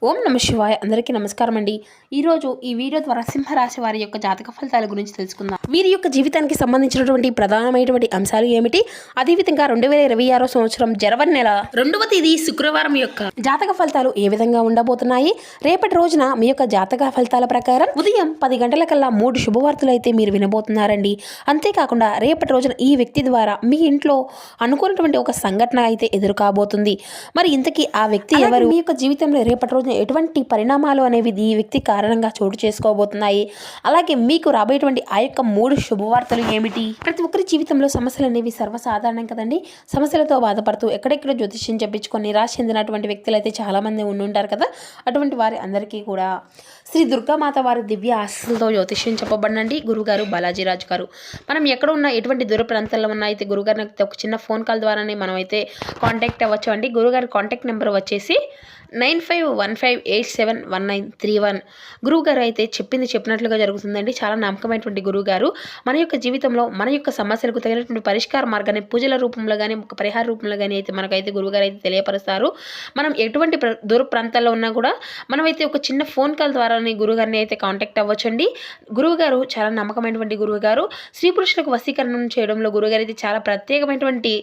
ఓం నమ శివాయ. అందరికీ నమస్కారం అండి. ఈరోజు ఈ వీడియో ద్వారా సింహరాశి వారి యొక్క జాతక ఫలితాల గురించి తెలుసుకుందాం. వీరి యొక్క జీవితానికి సంబంధించినటువంటి ప్రధానమైనటువంటి అంశాలు ఏమిటి, అదేవిధంగా 2026 సంవత్సరం జనవరి నెల 2వ తేదీ శుక్రవారం యొక్క జాతక ఫలితాలు ఏ విధంగా ఉండబోతున్నాయి. రేపటి రోజున మీ యొక్క జాతక ఫలితాల ప్రకారం ఉదయం 10 గంటలకల్లా 3 శుభవార్తలు అయితే మీరు వినబోతున్నారండి. అంతేకాకుండా రేపటి రోజున ఈ వ్యక్తి ద్వారా మీ ఇంట్లో అనుకున్నటువంటి ఒక సంఘటన అయితే ఎదురు కాబోతుంది. మరి ఇంతకీ ఆ వ్యక్తి ఎవరు, మీ యొక్క జీవితంలో రేపటి రోజున ఎటువంటి పరిణామాలు అనేవి ఈ వ్యక్తి కారణంగా చోటు చేసుకోబోతున్నాయి, అలాగే మీకు రాబోయేటువంటి ఆ యొక్క 3 శుభవార్తలు ఏమిటి. ప్రతి ఒక్కరి జీవితంలో సమస్యలు అనేవి సర్వసాధారణం కదండి. సమస్యలతో బాధపడుతూ ఎక్కడెక్కడ జ్యోతిష్యం చెప్పించుకొని నిరాశ చెందినటువంటి వ్యక్తులు అయితే చాలా మంది ఉండుంటారు కదా. అటువంటి వారి అందరికీ కూడా శ్రీ దుర్గామాత వారి దివ్య ఆశీస్సులతో జ్యోతిష్యం చెప్పబడినండి గురుగారు బాలాజీరాజు గారు. మనం ఎక్కడ ఉన్నా ఎటువంటి దూర ప్రాంతాల్లో ఉన్నా అయితే గురుగారిని ఒక చిన్న ఫోన్ కాల్ ద్వారానే మనం అయితే కాంటాక్ట్ అవ్వచ్చు అండి. గురుగారి కాంటాక్ట్ నెంబర్ వచ్చేసి 9515871931. గురువుగారు అయితే చెప్పినట్లుగా జరుగుతుందండి. చాలా నమ్మకమైనటువంటి గురువుగారు మన యొక్క జీవితంలో మన యొక్క సమస్యలకు తగినటువంటి పరిష్కార మార్గాన్ని పూజల రూపంలో కానీ ఒక పరిహార రూపంలో కానీ అయితే మనకైతే గురువుగారు అయితే తెలియపరుస్తారు. మనం ఎటువంటి దూర ప్రాంతాల్లో ఉన్నా కూడా మనమైతే ఒక చిన్న ఫోన్ కాల్ ద్వారానే గురువుగారిని అయితే కాంటాక్ట్ అవ్వచ్చండి. గురువుగారు చాలా నమ్మకమైనటువంటి గురువుగారు. స్త్రీ పురుషులకు వశీకరణం చేయడంలో గురువుగారు అయితే చాలా ప్రత్యేకమైనటువంటి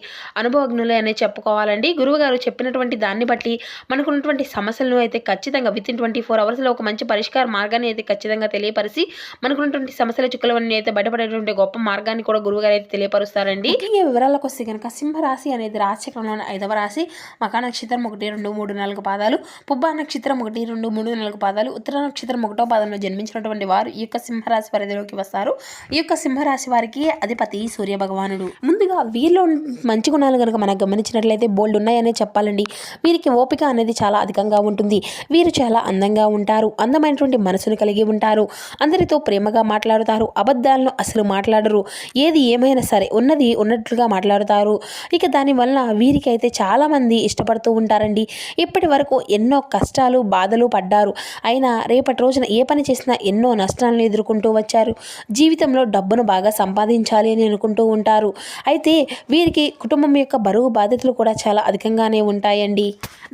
అనుభవజ్ఞులే అనే చెప్పుకోవాలండి. గురువుగారు చెప్పినటువంటి దాన్ని బట్టి మనకున్నటువంటి సమస్యలను అయితే ఖచ్చితంగా విత్ ఇన్ 24 అవర్స్లో ఒక మంచి పరిష్కార మార్గాన్ని అయితే ఖచ్చితంగా తెలియపరిచి మనకున్నటువంటి సమస్యల చిక్కులవన్నీ అయితే బయటపడేటువంటి గొప్ప మార్గాన్ని కూడా గురువుగారు అయితే తెలియపరుస్తారండి. ఈ వివరాలకు వస్తే కనుక సింహరాశి అనేది రాశిచక్రంలోని 5వ రాశి. మఖా నక్షత్రం 1, 2, 3, 4 పాదాలు, పుబ్బ నక్షత్రం 1, 2, 3, 4 పాదాలు, ఉత్తర నక్షత్రం 1వ పాదంలో జన్మించినటువంటి వారు ఈ యొక్క సింహరాశి పరిధిలోకి వస్తారు. ఈ యొక్క సింహరాశి వారికి అధిపతి సూర్య భగవానుడు. ముందుగా వీరిలో మంచి గుణాలు కనుక మనం గమనించినట్లయితే బోల్డ్ ఉన్నాయనే చెప్పాలండి. వీరికి ఓపిక అనేది చాలా అధికంగా ఉంటుంది. వీరు చాలా అందంగా ఉంటారు. అందమైనటువంటి మనసును కలిగి ఉంటారు. అందరితో ప్రేమగా మాట్లాడుతారు. అబద్ధాలను అసలు మాట్లాడరు. ఏది ఏమైనా సరే ఉన్నది ఉన్నట్లుగా మాట్లాడుతారు. ఇక దానివల్ల వీరికి అయితే చాలా మంది ఇష్టపడుతూ ఉంటారండి. ఇప్పటి వరకు ఎన్నో కష్టాలు బాధలు పడ్డారు. అయినా రేపటి రోజున ఏ పని చేసినా ఎన్నో నష్టాలను ఎదుర్కొంటూ వచ్చారు. జీవితంలో డబ్బును బాగా సంపాదించాలి అని అనుకుంటూ ఉంటారు. అయితే వీరికి కుటుంబం యొక్క బరువు బాధ్యతలు కూడా చాలా అధికంగానే ఉంటాయండి.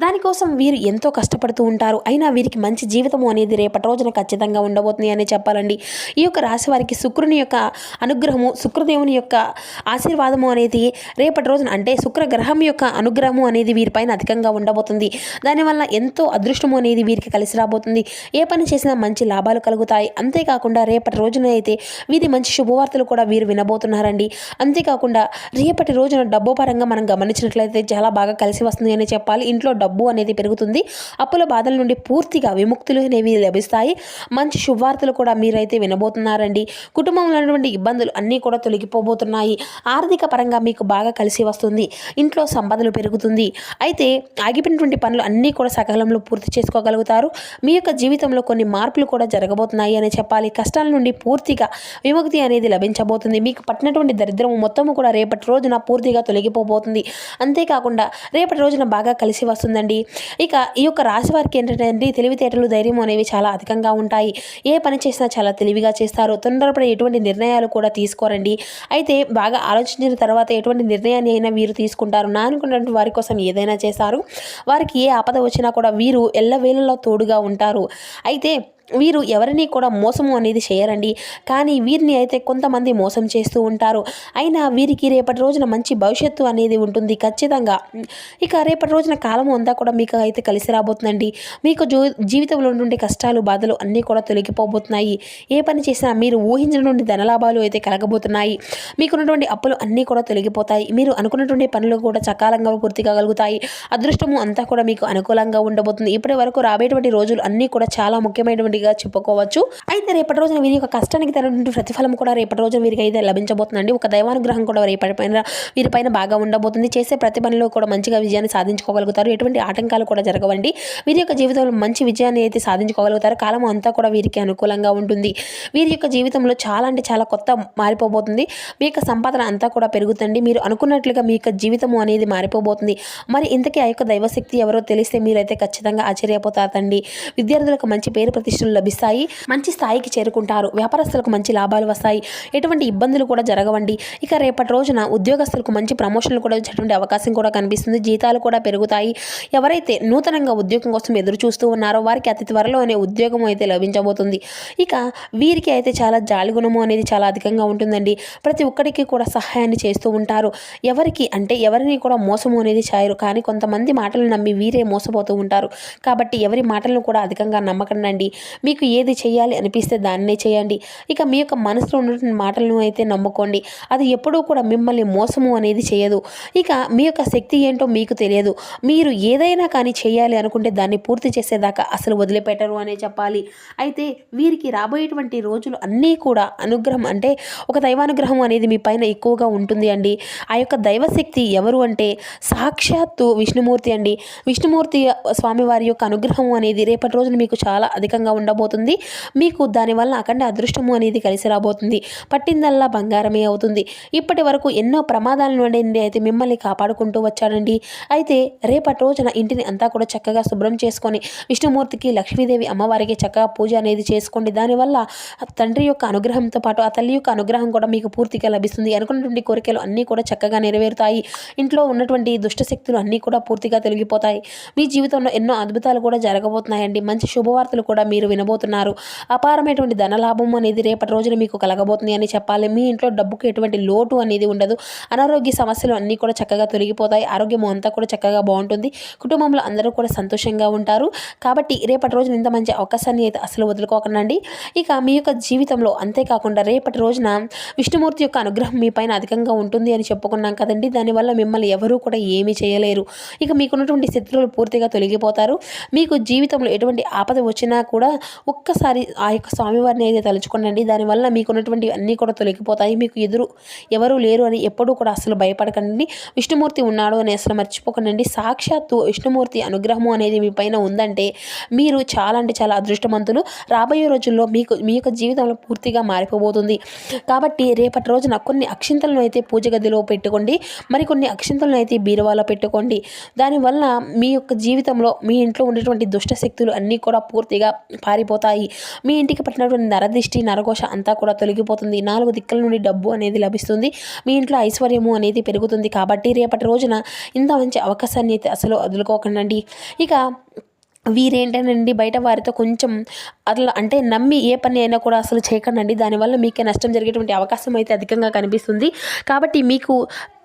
దానికోసం వీరు ఎంతో కష్టపడుతూ ఉంటారు. అయినా వీరికి మంచి జీవితము అనేది రేపటి రోజున ఖచ్చితంగా ఉండబోతుంది అని చెప్పాలండి. ఈ యొక్క రాశి వారికి శుక్రుని యొక్క అనుగ్రహము, శుక్రదేవుని యొక్క ఆశీర్వాదము అనేది రేపటి రోజున అంటే శుక్రగ్రహం యొక్క అనుగ్రహము అనేది వీరిపైన అధికంగా ఉండబోతుంది. దానివల్ల ఎంతో అదృష్టము అనేది వీరికి కలిసి రాబోతుంది. ఏ పని చేసినా మంచి లాభాలు కలుగుతాయి. అంతేకాకుండా రేపటి రోజున అయితే వీరి మంచి శుభవార్తలు కూడా వీరు వినబోతున్నారండి. అంతేకాకుండా రేపటి రోజున డబ్బు పరంగా మనం గమనించినట్లయితే చాలా బాగా కలిసి వస్తుంది అని చెప్పాలి. ఇంట్లో డబ్బు అనేది పెరుగుతుంది. అప్పుల బాధల నుండి పూర్తిగా విముక్తులు అనేవి లభిస్తాయి. మంచి శుభవార్తలు కూడా మీరైతే వినబోతున్నారండి. కుటుంబంలో ఉన్నటువంటి ఇబ్బందులు అన్నీ కూడా తొలగిపోబోతున్నాయి. ఆర్థిక పరంగా మీకు బాగా కలిసి వస్తుంది. ఇంట్లో సంపదలు పెరుగుతుంది. అయితే ఆగిపోయినటువంటి పనులు అన్నీ కూడా సకాలంలో పూర్తి చేసుకోగలుగుతారు. మీ యొక్క జీవితంలో కొన్ని మార్పులు కూడా జరగబోతున్నాయి అని చెప్పాలి. కష్టాల నుండి పూర్తిగా విముక్తి అనేది లభించబోతుంది. మీకు పట్టినటువంటి దరిద్రం మొత్తము కూడా రేపటి రోజున పూర్తిగా తొలగిపోబోతుంది. అంతేకాకుండా రేపటి రోజున బాగా కలిసి వస్తుందండి. ఇక ఈ యొక్క రాశి వారికి ఏంటంటే తెలివితేటలు ధైర్యం అనేవి చాలా అధికంగా ఉంటాయి. ఏ పని చేసినా చాలా తెలివిగా చేస్తారు. తొందరపడి ఎటువంటి నిర్ణయాలు కూడా తీసుకోరండి. అయితే బాగా ఆలోచించిన తర్వాత ఎటువంటి నిర్ణయాన్ని అయినా వీరు తీసుకుంటారు. అనుకున్నటువంటి వారి కోసం ఏదైనా చేస్తారు. వారికి ఏ ఆపద వచ్చినా కూడా వీరు ఎల్లవేళలో తోడుగా ఉంటారు. అయితే వీరు ఎవరిని కూడా మోసము అనేది చేయరండి. కానీ వీరిని అయితే కొంతమంది మోసం చేస్తూ ఉంటారు. అయినా వీరికి రేపటి రోజున మంచి భవిష్యత్తు అనేది ఉంటుంది ఖచ్చితంగా. ఇక రేపటి రోజున కాలము అంతా కూడా మీకు అయితే కలిసి రాబోతుందండి. మీకు జీవితంలో ఉండే కష్టాలు బాధలు అన్నీ కూడా తొలగిపోబోతున్నాయి. ఏ పని చేసినా మీరు ఊహించినటువంటి ధనలాభాలు అయితే కలగబోతున్నాయి. మీకున్నటువంటి అప్పులు అన్నీ కూడా తొలగిపోతాయి. మీరు అనుకున్నటువంటి పనులు కూడా సకాలంగా పూర్తి కాగలుగుతాయి. అదృష్టము అంతా కూడా మీకు అనుకూలంగా ఉండబోతుంది. ఇప్పటి వరకు రాబోయేటువంటి రోజులు అన్నీ కూడా చాలా ముఖ్యమైనటువంటి చెప్పుకోవచ్చు. అయితే రేపటి రోజున వీరి యొక్క కష్టానికి తగినటువంటి ప్రతిఫలం కూడా రేపటి రోజున వీరికి అయితే లభించబోతుందండి. ఒక దైవానుగ్రహం కూడా వీరిపైన బాగా ఉండబోతుంది. చేసే ప్రతి పనిలో కూడా మంచిగా విజయాన్ని సాధించుకోగలుగుతారు. ఎటువంటి ఆటంకాలు కూడా జరగవండి. వీరి యొక్క జీవితంలో మంచి విజయాన్ని అయితే సాధించుకోగలుగుతారు. కాలం అంతా కూడా వీరికి అనుకూలంగా ఉంటుంది. వీరి యొక్క జీవితంలో చాలా అంటే చాలా కొత్త మారిపోబోతుంది. మీ యొక్క సంపాదన అంతా కూడా పెరుగుతుంది. మీరు అనుకున్నట్లుగా మీ యొక్క జీవితము అనేది మారిపోబోతుంది. మరి ఇంతకీ ఆ యొక్క దైవశక్తి ఎవరో తెలిస్తే మీరైతే ఖచ్చితంగా ఆశ్చర్యపోతారండి. విద్యార్థులకు మంచి పేరు ప్రతిష్టలు ప్రమోషన్లు లభిస్తాయి, మంచి స్థాయికి చేరుకుంటారు, వ్యాపారస్తులకు మంచి లాభాలు వస్తాయి, ఎటువంటి ఇబ్బందులు కూడా జరగవండి. ఇక రేపటి రోజున ఉద్యోగస్తులకు మంచి ప్రమోషన్లు కూడా వచ్చేటువంటి అవకాశం కూడా కనిపిస్తుంది, జీతాలు కూడా పెరుగుతాయి. ఎవరైతే నూతనంగా ఉద్యోగం కోసం ఎదురు చూస్తూ ఉన్నారో వారికి అతి త్వరలోనే ఉద్యోగం అయితే లభించబోతుంది. ఇక వీరికి అయితే చాలా జాలి గుణము అనేది చాలా అధికంగా ఉంటుందండి. ప్రతి ఒక్కరికి కూడా సహాయాన్ని చేస్తూ ఉంటారు. ఎవరిని కూడా మోసము అనేది చేయరు. కానీ కొంతమంది మాటలు నమ్మి వీరే మోసపోతూ ఉంటారు. కాబట్టి ఎవరి మాటలను కూడా అధికంగా నమ్మకండి. మీకు ఏది చేయాలి అనిపిస్తే దాన్నే చేయండి. ఇక మీ యొక్క మనసులో ఉన్నటువంటి మాటలను అయితే నమ్ముకోండి. అది ఎప్పుడూ కూడా మిమ్మల్ని మోసము అనేది చేయదు. ఇక మీ యొక్క శక్తి ఏంటో మీకు తెలియదు. మీరు ఏదైనా కానీ చేయాలి అనుకుంటే దాన్ని పూర్తి చేసేదాకా అసలు వదిలిపెట్టరు అనే చెప్పాలి. అయితే వీరికి రాబోయేటువంటి రోజులు అన్నీ కూడా అనుగ్రహం, అంటే ఒక దైవానుగ్రహం అనేది మీ పైన ఎక్కువగా ఉంటుంది అండి. ఆ యొక్క దైవశక్తి ఎవరు అంటే సాక్షాత్తు విష్ణుమూర్తి అండి. విష్ణుమూర్తి స్వామివారి యొక్క అనుగ్రహం అనేది రేపటి రోజున మీకు చాలా అధికంగా ఉండబోతుంది. మీకు దానివల్ల అఖండ అదృష్టము అనేది కలిసి రాబోతుంది. పట్టిందల్లా బంగారమే అవుతుంది. ఇప్పటి వరకు ఎన్నో ప్రమాదాల నుండి అయితే మిమ్మల్ని కాపాడుకుంటూ వచ్చాడండి. అయితే రేపటి రోజున ఇంటిని అంతా కూడా చక్కగా శుభ్రం చేసుకొని విష్ణుమూర్తికి, లక్ష్మీదేవి అమ్మవారికి చక్కగా పూజ అనేది చేసుకోండి. దానివల్ల తండ్రి యొక్క అనుగ్రహంతో పాటు ఆ తల్లి యొక్క అనుగ్రహం కూడా మీకు పూర్తిగా లభిస్తుంది. అనుకున్నటువంటి కోరికలు అన్నీ కూడా చక్కగా నెరవేరుతాయి. ఇంట్లో ఉన్నటువంటి దుష్ట శక్తులు అన్నీ కూడా పూర్తిగా తొలగిపోతాయి. మీ జీవితంలో ఎన్నో అద్భుతాలు కూడా జరగబోతున్నాయండి. మంచి శుభవార్తలు కూడా మీరు వినబోతున్నారు. అపారమైనటువంటి ధనలాభం అనేది రేపటి రోజున మీకు కలగబోతుంది అని చెప్పాలి. మీ ఇంట్లో డబ్బుకి ఎటువంటి లోటు అనేది ఉండదు. అనారోగ్య సమస్యలు అన్నీ కూడా చక్కగా తొలగిపోతాయి. ఆరోగ్యం అంతా కూడా చక్కగా బాగుంటుంది. కుటుంబంలో అందరూ కూడా సంతోషంగా ఉంటారు. కాబట్టి రేపటి రోజున ఇంత మంచి అవకాశాన్ని అయితే అసలు వదులుకోకండి. ఇక మీ యొక్క జీవితంలో అంతేకాకుండా రేపటి రోజున విష్ణుమూర్తి యొక్క అనుగ్రహం మీ పైన అధికంగా ఉంటుంది అని చెప్పుకున్నాం కదండి. దానివల్ల మిమ్మల్ని ఎవరూ కూడా ఏమీ చేయలేరు. ఇక మీకున్నటువంటి శత్రువులు పూర్తిగా తొలగిపోతారు. మీకు జీవితంలో ఎటువంటి ఆపద వచ్చినా కూడా ఒక్కసారి ఆ యొక్క స్వామివారిని అయితే తలుచుకోండి. దానివల్ల మీకున్నటువంటి అన్నీ కూడా తొలగిపోతాయి. మీకు ఎదురు ఎవరు లేరు అని ఎప్పుడూ కూడా అసలు భయపడకండి. విష్ణుమూర్తి ఉన్నాడు అని అసలు మర్చిపోకండి. సాక్షాత్తు విష్ణుమూర్తి అనుగ్రహము అనేది మీ పైన ఉందంటే మీరు చాలా అంటే చాలా అదృష్టవంతులు. రాబోయే రోజుల్లో మీ యొక్క జీవితంలో పూర్తిగా మారిపోబోతుంది. కాబట్టి రేపటి రోజున కొన్ని అక్షింతలను అయితే పూజ గదిలో పెట్టుకోండి. మరికొన్ని అక్షింతలను అయితే బీరువాలో పెట్టుకోండి. దానివల్ల మీ యొక్క జీవితంలో మీ ఇంట్లో ఉండేటువంటి దుష్ట శక్తులు అన్నీ కూడా పూర్తిగా పారిపోతాయి. మీ ఇంటికి పట్టినటువంటి నరదిష్టి, నరఘోష అంతా కూడా తొలగిపోతుంది. 4 దిక్కుల నుండి డబ్బు అనేది లభిస్తుంది. మీ ఇంట్లో ఐశ్వర్యము అనేది పెరుగుతుంది. కాబట్టి రేపటి రోజున ఇంత మంచి అవకాశాన్ని అయితే అసలు వదులుకోకండి. ఇక వీరేంటనండి బయట వారితో కొంచెం అట్లా అంటే నమ్మి ఏ పని అయినా కూడా అసలు చేయకండి. దానివల్ల మీకే నష్టం జరిగేటువంటి అవకాశం అయితే అధికంగా కనిపిస్తుంది. కాబట్టి మీకు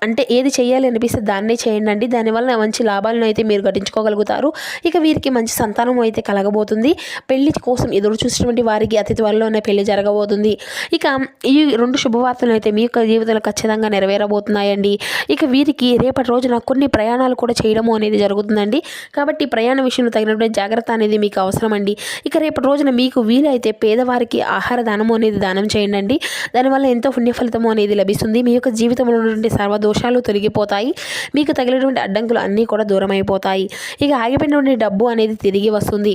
అంటే ఏది చేయాలి అనిపిస్తే దాన్నే చేయండి. దానివల్ల మంచి లాభాలను అయితే మీరు గడించుకోగలుగుతారు. ఇక వీరికి మంచి సంతానం అయితే కలగబోతుంది. పెళ్లి కోసం ఎదురు చూసినటువంటి వారికి అతి త్వరలోనే పెళ్లి జరగబోతుంది. ఇక ఈ 2 శుభవార్తలు అయితే మీ యొక్క జీవితంలో ఖచ్చితంగా నెరవేరబోతున్నాయండి. ఇక వీరికి రేపటి రోజున కొన్ని ప్రయాణాలు కూడా చేయడము అనేది జరుగుతుందండి. కాబట్టి ప్రయాణ విషయంలో తగినటువంటి జాగ్రత్త అనేది మీకు అవసరం అండి. ఇక రేపటి రోజున మీకు వీలైతే పేదవారికి ఆహార దానము అనేది దానం చేయండి. దానివల్ల ఎంతో పుణ్య ఫలితము అనేది లభిస్తుంది. మీ యొక్క జీవితంలో ఉన్నటువంటి సర్వదోషాలు తొలగిపోతాయి. మీకు తగిలినటువంటి అడ్డంకులు అన్నీ కూడా దూరం అయిపోతాయి. ఇక ఆగిపోయినటువంటి డబ్బు అనేది తిరిగి వస్తుంది.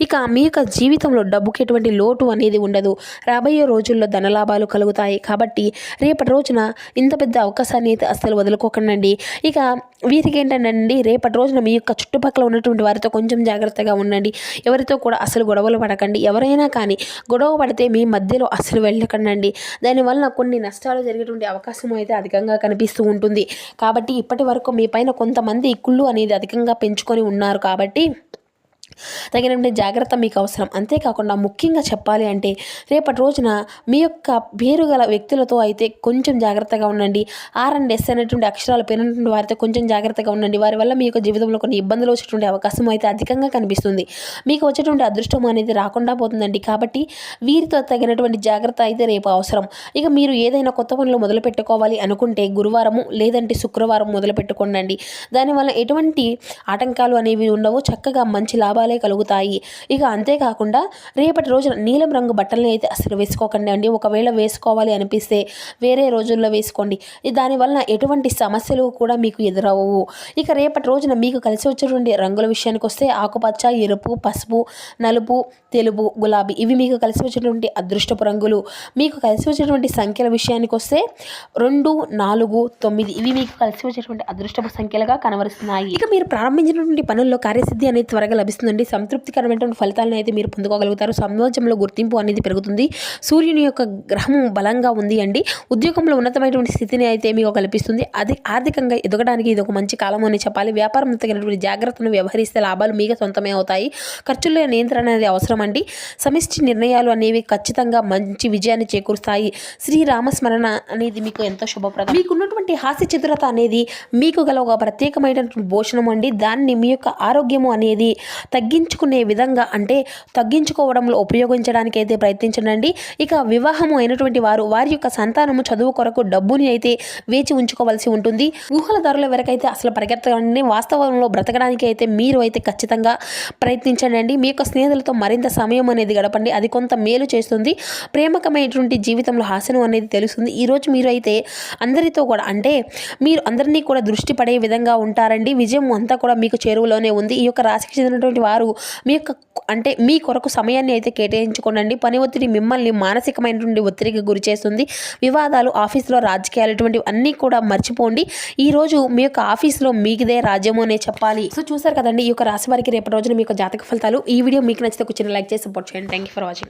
ఇక మీ యొక్క జీవితంలో డబ్బుకి ఎటువంటి లోటు అనేది ఉండదు. రాబోయే రోజుల్లో ధనలాభాలు కలుగుతాయి. కాబట్టి రేపటి రోజున ఇంత పెద్ద అవకాశాన్ని అయితే అస్సలు వదులుకోకండి. ఇక వీరికి ఏంటంటే రేపటి రోజున మీ యొక్క చుట్టుపక్కల ఉన్నటువంటి వారితో కొంచెం జాగ్రత్తగా ఉండండి. ఎవరితో కూడా అసలు గొడవలు పడకండి. ఎవరైనా కానీ గొడవ పడితే మీ మధ్యలో అసలు వెళ్ళకండి. దానివల్ల కొన్ని నష్టాలు జరిగేటువంటి అవకాశం అయితే అధికంగా కనిపిస్తూ ఉంటుంది. కాబట్టి ఇప్పటి వరకు మీ పైన కొంతమంది కుళ్ళు అనేది అధికంగా పెంచుకొని ఉన్నారు. కాబట్టి తగినటువంటి జాగ్రత్త మీకు అవసరం. అంతేకాకుండా ముఖ్యంగా చెప్పాలి అంటే రేపటి రోజున మీ యొక్క పేరు గల వ్యక్తులతో అయితే కొంచెం జాగ్రత్తగా ఉండండి. ఆర్ అండ్ ఎస్ అనేటువంటి అక్షరాలు పేరున్నటువంటి వారితో కొంచెం జాగ్రత్తగా ఉండండి. వారి వల్ల మీ యొక్క జీవితంలో కొన్ని ఇబ్బందులు వచ్చేటువంటి అవకాశం అయితే అధికంగా కనిపిస్తుంది. మీకు వచ్చేటువంటి అదృష్టం అనేది రాకుండా పోతుందండి. కాబట్టి వీరితో తగినటువంటి జాగ్రత్త అయితే రేపు అవసరం. ఇక మీరు ఏదైనా కొత్త పనులు మొదలు పెట్టుకోవాలి అనుకుంటే గురువారము లేదంటే శుక్రవారం మొదలు పెట్టుకోండి. దానివల్ల ఎటువంటి ఆటంకాలు అనేవి ఉండవు. చక్కగా మంచి లాభాలే కలుగుతాయి. ఇక అంతేకాకుండా రేపటి రోజున నీలం రంగు బట్టలను అయితే అసలు వేసుకోకండి. ఒకవేళ వేసుకోవాలి అనిపిస్తే వేరే రోజుల్లో వేసుకోండి. దానివల్ల ఎటువంటి సమస్యలు కూడా మీకు ఎదురవ్వవు. ఇక రేపటి రోజున మీకు కలిసి వచ్చేటువంటి రంగుల విషయానికి వస్తే ఆకుపచ్చ, ఎరుపు, పసుపు, నలుపు, తెలుపు, గులాబీ ఇవి మీకు కలిసి వచ్చేటువంటి అదృష్టపు రంగులు. మీకు కలిసి వచ్చేటువంటి సంఖ్యల విషయానికి వస్తే 2, 4, 9 ఇవి మీకు కలిసి వచ్చేటువంటి అదృష్టపు సంఖ్యలుగా కనబరుస్తున్నాయి. ఇక మీరు ప్రారంభించినటువంటి పనుల్లో కార్యసిద్ధి అనేది త్వరగా లభిస్తుంది. ఉంటుందండి. సంతృప్తికరమైనటువంటి ఫలితాలను అయితే మీరు పొందుకోగలుగుతారు. సమాజంలో గుర్తింపు అనేది పెరుగుతుంది. సూర్యుని యొక్క గ్రహం బలంగా ఉంది అండి. ఉద్యోగంలో ఉన్నతమైనటువంటి స్థితిని అయితే మీకు కల్పిస్తుంది. అది ఆర్థికంగా ఎదగడానికి ఇది ఒక మంచి కాలం అని చెప్పాలి. వ్యాపారంలో తగినటువంటి జాగ్రత్తను వ్యవహరిస్తే లాభాలు మీకు సొంతమే అవుతాయి. ఖర్చుల్లో నియంత్రణ అనేది అవసరం అండి. సమిష్టి నిర్ణయాలు అనేవి ఖచ్చితంగా మంచి విజయాన్ని చేకూరుస్తాయి. శ్రీరామస్మరణ అనేది మీకు ఎంతో శుభప్రదం. మీకున్నటువంటి హాస్య చతురత అనేది మీకు గల ఒక ప్రత్యేకమైనటువంటి భూషణం అండి. దాన్ని మీ యొక్క ఆరోగ్యము అనేది తగ్గించుకునే విధంగా అంటే తగ్గించుకోవడంలో ఉపయోగించడానికి అయితే ప్రయత్నించండి. ఇక వివాహము అయినటువంటి వారి యొక్క సంతానము చదువు కొరకు డబ్బుని అయితే వేచి ఉంచుకోవాల్సి ఉంటుంది. ఊహల ధరల వరకైతే అసలు పరిగెత్తకండి. వాస్తవంలో బ్రతకడానికి అయితే మీరు అయితే ఖచ్చితంగా ప్రయత్నించండి. మీ యొక్క స్నేహితులతో మరింత సమయం అనేది గడపండి. అది కొంత మేలు చేస్తుంది. ప్రేమకమైనటువంటి జీవితంలో హాస్యం అనేది తెలుస్తుంది. ఈరోజు మీరు అయితే అందరితో కూడా అంటే మీరు అందరినీ కూడా దృష్టి పడే విధంగా ఉంటారండి. విజయం అంతా కూడా మీకు చేరువలోనే ఉంది. ఈ యొక్క రాశికి చెందినటువంటి వారు మీ కొరకు సమయాన్ని అయితే కేటాయించుకోండి. పని ఒత్తిడి మిమ్మల్ని మానసికమైనటువంటి ఒత్తిడికి గురి చేస్తుంది. వివాదాలు, ఆఫీసులో రాజకీయాలు ఇటువంటివి అన్నీ కూడా మర్చిపోండి. ఈరోజు మీ యొక్క ఆఫీస్లో మీకుదే రాజ్యము అనే చెప్పాలి. సో చూసారు కదండి ఈ యొక్క రాశి వారికి రేపటి రోజున మీ యొక్క జాతక ఫలితాలు. ఈ వీడియో మీకు నచ్చితే ఒక చిన్న లైక్ చేసి సపోర్ట్ చేయండి. Thank you for watching.